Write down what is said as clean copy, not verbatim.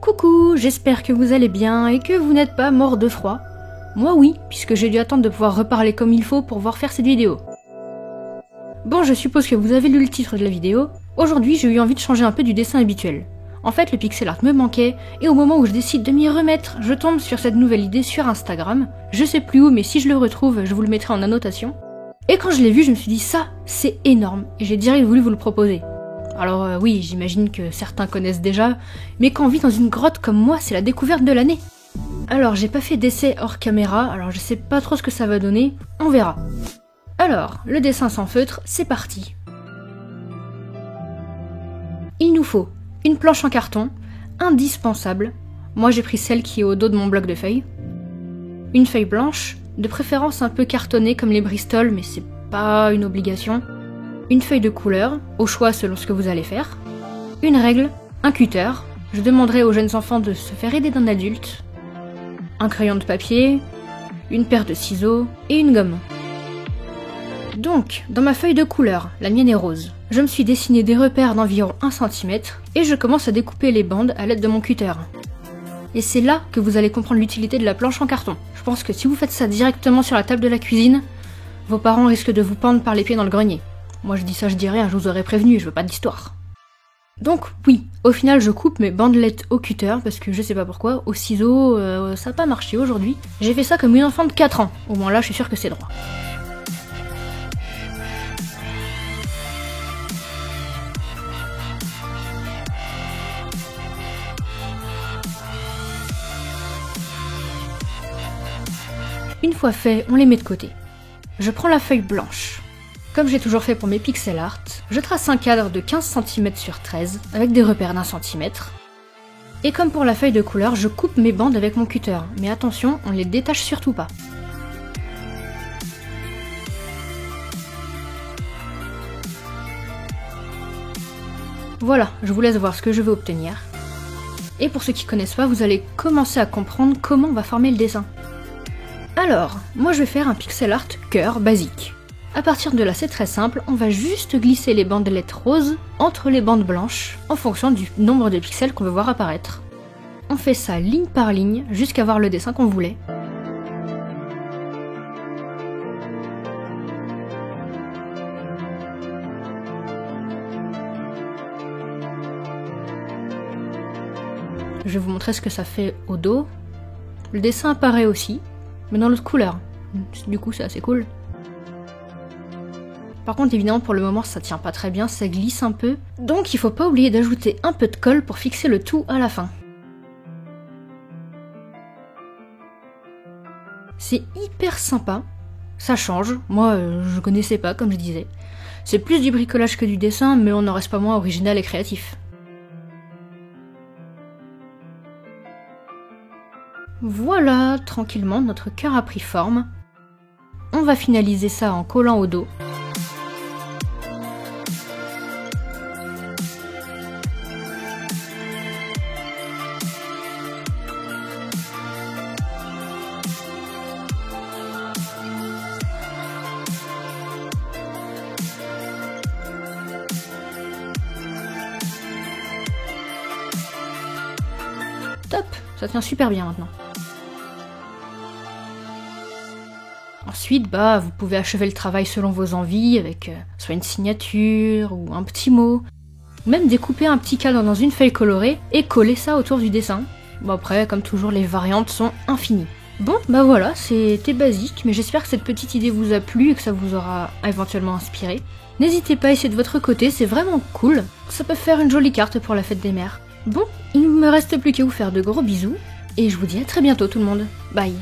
Coucou, j'espère que vous allez bien et que vous n'êtes pas mort de froid. Moi oui, puisque j'ai dû attendre de pouvoir reparler comme il faut pour pouvoir faire cette vidéo. Bon, je suppose que vous avez lu le titre de la vidéo. Aujourd'hui, j'ai eu envie de changer un peu du dessin habituel. En fait, le pixel art me manquait, et au moment où je décide de m'y remettre, je tombe sur cette nouvelle idée sur Instagram. Je sais plus où, mais si je le retrouve, je vous le mettrai en annotation. Et quand je l'ai vu, je me suis dit, ça, c'est énorme, et j'ai direct voulu vous le proposer. Alors oui, j'imagine que certains connaissent déjà, mais quand on vit dans une grotte comme moi, c'est la découverte de l'année. Alors, j'ai pas fait d'essai hors caméra, alors je sais pas trop ce que ça va donner, on verra. Alors, le dessin sans feutre, c'est parti. Il nous faut une planche en carton, indispensable. Moi j'ai pris celle qui est au dos de mon bloc de feuilles. Une feuille blanche, de préférence un peu cartonnée comme les Bristol, mais c'est pas une obligation. Une feuille de couleur, au choix selon ce que vous allez faire. Une règle, un cutter, je demanderai aux jeunes enfants de se faire aider d'un adulte. Un crayon de papier, une paire de ciseaux et une gomme. Donc, dans ma feuille de couleur, la mienne est rose, je me suis dessiné des repères d'environ 1 cm et je commence à découper les bandes à l'aide de mon cutter. Et c'est là que vous allez comprendre l'utilité de la planche en carton. Je pense que si vous faites ça directement sur la table de la cuisine, vos parents risquent de vous pendre par les pieds dans le grenier. Moi je dis ça, je dis rien, je vous aurais prévenu, je veux pas d'histoire. Donc oui, au final je coupe mes bandelettes au cutter parce que je sais pas pourquoi, au ciseau, ça a pas marché aujourd'hui. J'ai fait ça comme une enfant de 4 ans, au moins là je suis sûre que c'est droit. Une fois fait, on les met de côté. Je prends la feuille blanche. Comme j'ai toujours fait pour mes pixel art, je trace un cadre de 15 cm sur 13 avec des repères d'1 cm. Et comme pour la feuille de couleur, je coupe mes bandes avec mon cutter. Mais attention, on ne les détache surtout pas. Voilà, je vous laisse voir ce que je veux obtenir. Et pour ceux qui connaissent pas, vous allez commencer à comprendre comment on va former le dessin. Alors, moi je vais faire un pixel art cœur basique. À partir de là, c'est très simple, on va juste glisser les bandelettes roses entre les bandes blanches en fonction du nombre de pixels qu'on veut voir apparaître. On fait ça ligne par ligne jusqu'à avoir le dessin qu'on voulait. Je vais vous montrer ce que ça fait au dos. Le dessin apparaît aussi, mais dans l'autre couleur. Du coup, c'est assez cool. Par contre, évidemment, pour le moment, ça tient pas très bien, ça glisse un peu. Donc, il faut pas oublier d'ajouter un peu de colle pour fixer le tout à la fin. C'est hyper sympa. Ça change. Moi, je connaissais pas, comme je disais. C'est plus du bricolage que du dessin, mais on n'en reste pas moins original et créatif. Voilà, tranquillement, notre cœur a pris forme. On va finaliser ça en collant au dos. Top, ça tient super bien maintenant. Ensuite, vous pouvez achever le travail selon vos envies avec soit une signature ou un petit mot. Même découper un petit cadre dans une feuille colorée et coller ça autour du dessin. Bon après, comme toujours, les variantes sont infinies. Bon, voilà, c'était basique, mais j'espère que cette petite idée vous a plu et que ça vous aura éventuellement inspiré. N'hésitez pas à essayer de votre côté, c'est vraiment cool. Ça peut faire une jolie carte pour la fête des mères. Bon, il ne me reste plus qu'à vous faire de gros bisous, et je vous dis à très bientôt tout le monde. Bye.